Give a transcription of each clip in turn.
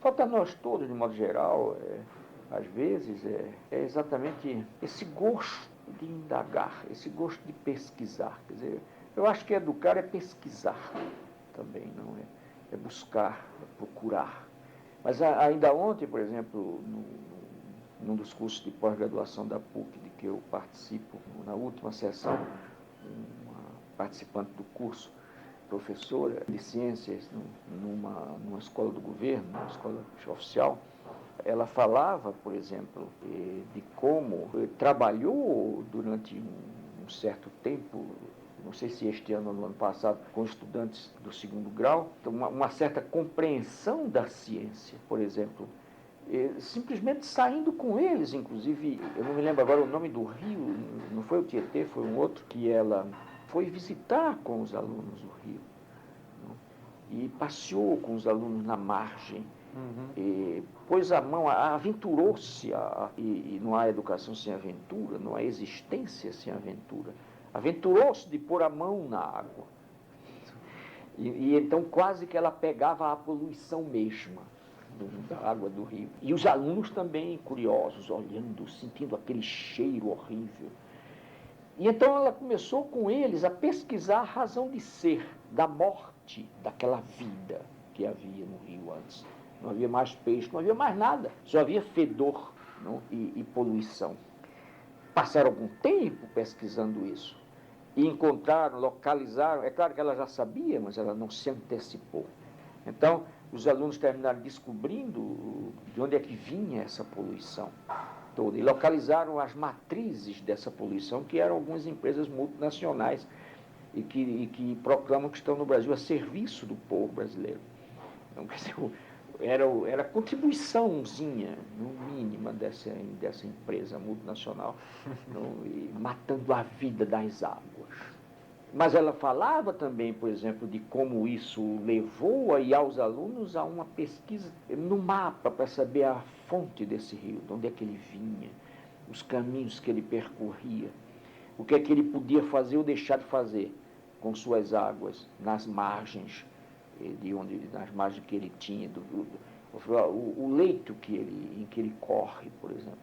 falta a nós todos, de modo geral, às vezes, é exatamente esse gosto de indagar, esse gosto de pesquisar. Quer dizer, eu acho que educar é pesquisar também, não é buscar, é procurar. Mas ainda ontem, por exemplo, num dos cursos de pós-graduação da PUC, de que eu participo, na última sessão, uma participante do curso, professora de ciências numa escola do governo, numa escola oficial, ela falava, por exemplo, de como trabalhou durante um certo tempo, não sei se este ano ou no ano passado, com estudantes do segundo grau, uma certa compreensão da ciência, por exemplo, simplesmente saindo com eles, inclusive, eu não me lembro agora o nome do rio, não foi o Tietê, foi um outro, que ela foi visitar com os alunos o rio, e passeou com os alunos na margem, pôs a mão, aventurou-se, e não há educação sem aventura, não há existência sem aventura, aventurou-se de pôr a mão na água, e então quase que ela pegava a poluição mesma da água do rio. E os alunos também curiosos, olhando, sentindo aquele cheiro horrível. E então ela começou com eles a pesquisar a razão de ser da morte daquela vida que havia no rio antes. Não havia mais peixe, não havia mais nada, só havia fedor, não? E poluição. Passaram algum tempo pesquisando isso e encontraram, localizaram. É claro que ela já sabia, mas ela não se antecipou. Então, os alunos terminaram descobrindo de onde é que vinha essa poluição toda e localizaram as matrizes dessa poluição, que eram algumas empresas multinacionais e que proclamam que estão no Brasil a serviço do povo brasileiro. Então, quer dizer, era a contribuiçãozinha, no mínima, dessa empresa multinacional, matando a vida das águas. Mas ela falava também, por exemplo, de como isso levou aí aos alunos a uma pesquisa no mapa para saber a fonte desse rio, de onde é que ele vinha, os caminhos que ele percorria, o que é que ele podia fazer ou deixar de fazer com suas águas nas margens, nas margens que ele tinha, o leito em que ele corre, por exemplo.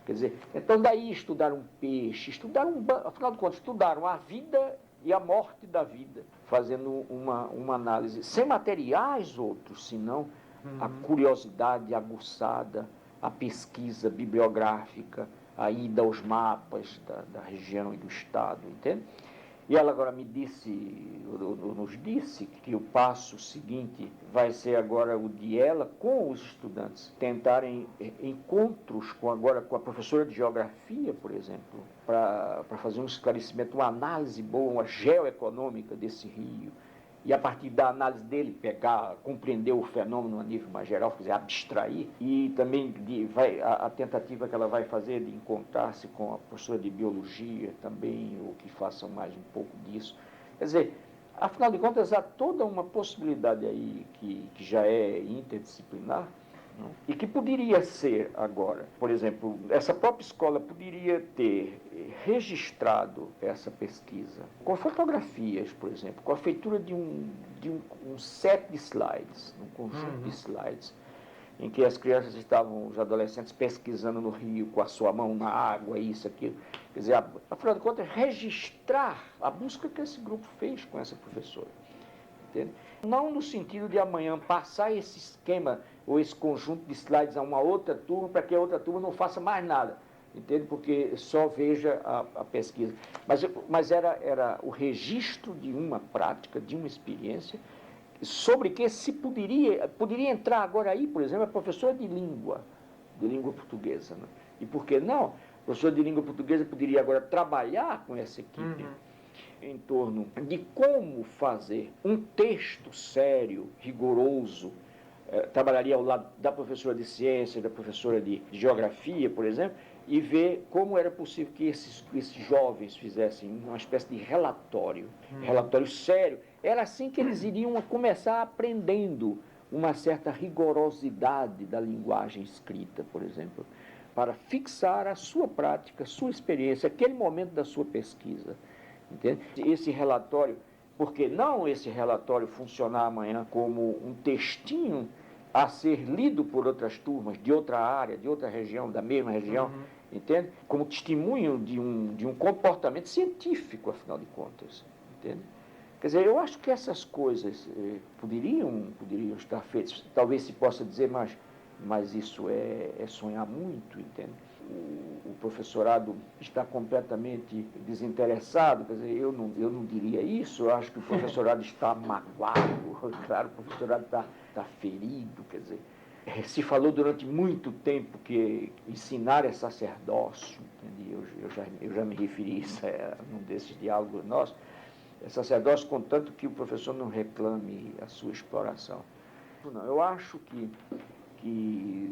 Quer dizer, então daí estudaram peixe, afinal de contas, estudaram a vida e a morte da vida, fazendo uma análise, sem materiais outros, senão a curiosidade aguçada, a pesquisa bibliográfica, a ida aos mapas da região e do estado, entende? E ela agora nos disse que o passo seguinte vai ser agora o de ela com os estudantes tentarem encontros agora com a professora de geografia, por exemplo, para fazer um esclarecimento, uma análise boa, uma geoeconômica desse rio, e a partir da análise dele compreender o fenômeno a nível mais geral, quer dizer, abstrair, e também a tentativa que ela vai fazer de encontrar-se com a professora de biologia também, ou que façam mais um pouco disso. Quer dizer, afinal de contas, há toda uma possibilidade aí que já é interdisciplinar, não? E que poderia ser agora, por exemplo, essa própria escola poderia ter registrado essa pesquisa com fotografias, por exemplo, com a feitura de um set de slides, um conjunto de slides, em que as crianças estavam, os adolescentes, pesquisando no rio com a sua mão na água, isso, aquilo. Quer dizer, afinal de contas, registrar a busca que esse grupo fez com essa professora. Entende? Não no sentido de amanhã passar esse esquema ou esse conjunto de slides a uma outra turma para que a outra turma não faça mais nada, entende? Porque só veja a pesquisa. Mas era o registro de uma prática, de uma experiência, sobre que se poderia entrar agora aí, por exemplo, a professora de língua portuguesa. Né? E por que não? A professora de língua portuguesa poderia agora trabalhar com essa equipe em torno de como fazer um texto sério, rigoroso, trabalharia ao lado da professora de ciência, da professora de geografia, por exemplo, e ver como era possível que esses jovens fizessem uma espécie de relatório sério. Era assim que eles iriam começar aprendendo uma certa rigorosidade da linguagem escrita, por exemplo, para fixar a sua prática, a sua experiência, aquele momento da sua pesquisa. Entende? Esse relatório, porque não esse relatório funcionar amanhã como um textinho a ser lido por outras turmas de outra área, de outra região, da mesma região, entende? Como testemunho de um comportamento científico, afinal de contas, entende? Quer dizer, eu acho que essas coisas poderiam estar feitas. Talvez se possa dizer, mas isso é sonhar muito, entende? O professorado está completamente desinteressado, quer dizer, eu não diria isso, eu acho que o professorado está magoado, claro, o professorado está ferido, quer dizer, se falou durante muito tempo que ensinar é sacerdócio, entende? Eu já me referi a isso num desses diálogos nossos, é sacerdócio contanto que o professor não reclame a sua exploração. Não, eu acho que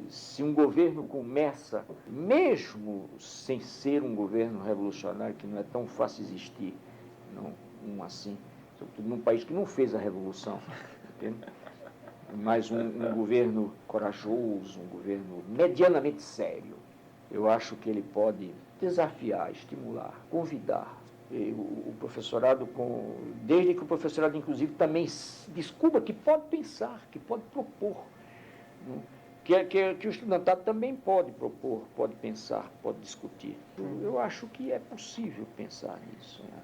se um governo começa, mesmo sem ser um governo revolucionário, que não é tão fácil existir, não assim, sobretudo num país que não fez a revolução, entende? Mas um governo corajoso, um governo medianamente sério, eu acho que ele pode desafiar, estimular, convidar o professorado, desde que o professorado, inclusive, também descubra que pode pensar, que pode propor, que o estudantado também pode propor, pode pensar, pode discutir. Eu acho que é possível pensar nisso, né?